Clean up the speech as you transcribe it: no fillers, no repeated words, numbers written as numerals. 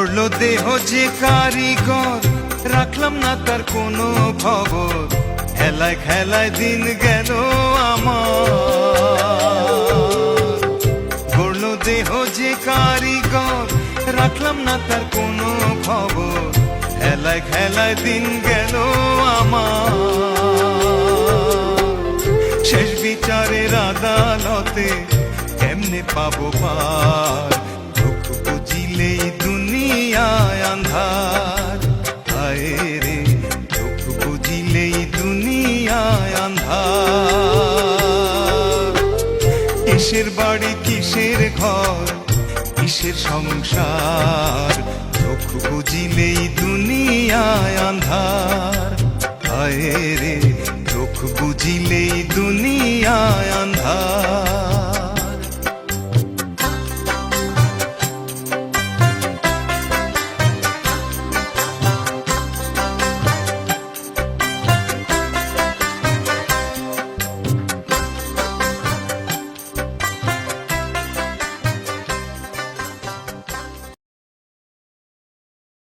গড়লো দেহ যে কারিগর, রাখলাম না তার কোনো খবর। খেলায় খেলায় দিন গেল আমার। গড়লো দেহ যে কারিগর, রাখলাম না তার কোনো খবর। খেলায় খেলায় দিন গেল আমার। শেষ বিচারের আদালতে কেমনে পাবো পার? দুঃখ বুঝিলেই দুনিয়ায় আন্ধার। হায় রে, দুঃখ বুঝিলেই দুনিয়ায় আন্ধার। কিসের বাড়ি কিসের ঘর, কিসের সংসার? দুঃখ বুঝিলেই দুনিয়ায় আন্ধার। হায় রে, দুঃখ বুঝিলেই দুনিয়ায় আন্ধার।